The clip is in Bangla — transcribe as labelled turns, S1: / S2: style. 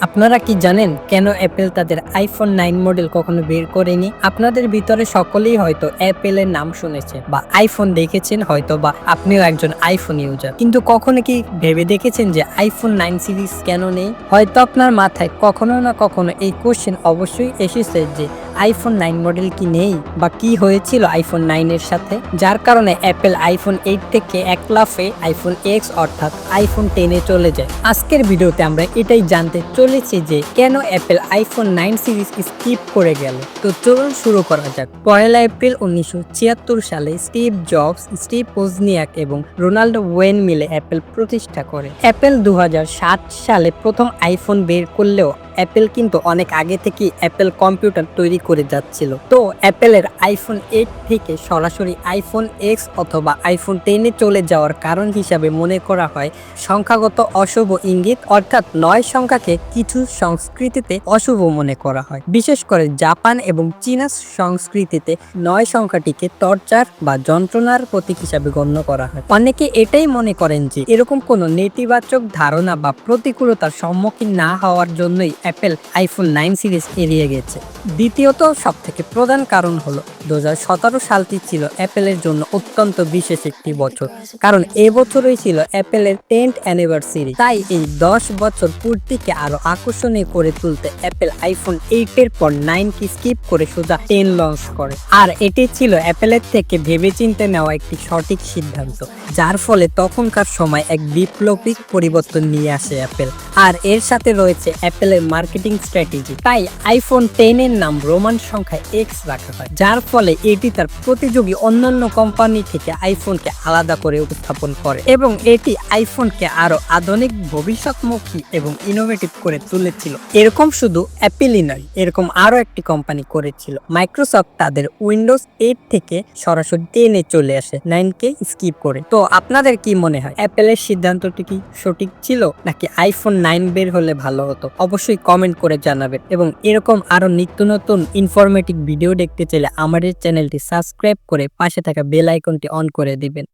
S1: আপনারা কি জানেন কেন অ্যাপেল তাদের আইফোন 9 মডেল কখনো বের করেনি? আপনাদের ভিতরে সকলেই হয়তো অ্যাপেলের নাম শুনেছে বা আইফোন দেখেছেন, হয়তো বা আপনিও একজন আইফোন ইউজার। কিন্তু কখনো কি ভেবে দেখেছেন যে আইফোন 9 সিরিজ কেন নেই? হয়তো আপনার মাথায় কখনো না কখনো এই কোশ্চেন অবশ্যই এসেছে যে আইফোন 9 মডেল কি নেই বা কি হয়েছিল আইফোন 9 এর সাথে, যার কারণে অ্যাপেল আইফোন 8 থেকে এক লাফে আইফোন এক্স অর্থাৎ আইফোন 10 এ চলে যায়। আজকের ভিডিওতে আমরা এটাই জানতে চলেছি যে কেন অ্যাপেল আইফোন 9 সিরিজ স্কিপ করে গেল। তো চলুন শুরু করা যাক। 1 এপ্রিল 1976 সালে স্টিভ জবস, স্টিভ ওজনিয়াক এবং রোনাল্ডো ওয়েন মিলে অ্যাপেল প্রতিষ্ঠা করে। অ্যাপেল 2007 সালে প্রথম আইফোন বের করলেও অ্যাপেল কিন্তু অনেক আগে থেকে অ্যাপেল কম্পিউটার তৈরি করে যাচ্ছিল। তো অ্যাপেলের আইফোন 8 থেকে সরাসরি আইফোন এক্স অথবা আইফোন 10 এ চলে যাওয়ার কারণ হিসাবে মনে করা হয় সংখ্যাগত অশুভ ইঙ্গিত, অর্থাৎ 9 সংখ্যাকে কিছু সংস্কৃতিতে অশুভ মনে করা হয়। বিশেষ করে জাপান এবং চীনা সংস্কৃতিতে 9 সংখ্যাটিকে টর্চার বা যন্ত্রণার প্রতীক হিসাবে গণ্য করা হয়। অনেকে এটাই মনে করেন যে এরকম কোনো নেতিবাচক ধারণা বা প্রতিকূলতার সম্মুখীন না হওয়ার জন্যই অ্যাপেল আইফোন 9 সিরিজ এড়িয়ে গেছে। দ্বিতীয়ত সবথেকে প্রধান কারণ হলো 2017 সালটি ছিল অ্যাপেলের জন্য অত্যন্ত বিশেষ একটি বছর, কারণ এবছরই ছিল অ্যাপেলের 10th অ্যানিভার্সারি। তাই এই 10 বছর পূর্তিকে আরো আকর্ষণীয় করে তুলতে অ্যাপেল আইফোন 8 এর পর 9 কে স্কিপ করে সোজা 10 লঞ্চ করে। আর এটি ছিল অ্যাপেলের থেকে ভেবেচিন্তে নেওয়া একটি সঠিক সিদ্ধান্ত, যার ফলে তখনকার সময় এক বিপ্লবিক পরিবর্তন নিয়ে আসে অ্যাপেল। আর এর সাথে রয়েছে অ্যাপেলের মার্কেটিং স্ট্র্যাটেজি। তাই আইফোন 10 এর নাম রোমান সংখ্যায় এক্স রাখা হয়, যার ফলে এটি তার প্রতিযোগী অন্যান্য কোম্পানি থেকে আইফোনকে আলাদা করে উপস্থাপন করে এবং এটি আইফোনকে আরো আধুনিক, ভবিষ্যৎমুখী এবং ইনোভেটিভ করে তুলেছিল। এরকম শুধু অ্যাপেলই নয়, এরকম আরো একটি কোম্পানি করেছিল। মাইক্রোসফট তাদের উইন্ডোজ 8 থেকে সরাসরি 10 এ চলে আসে 9 কে স্কিপ করে। তো আপনাদের কি মনে হয় অ্যাপেলের সিদ্ধান্তটি কি সঠিক ছিল, নাকি আইফোন 9 বের হলে ভালো হতো? অবশ্যই কমেন্ট করে জানাবেন এবং এরকম আরো নিত্য নতুন ইনফরমেটিভ ভিডিও দেখতে চাইলে আমাদের চ্যানেলটি সাবস্ক্রাইব করে পাশে থাকা বেল আইকনটি অন করে দিবেন।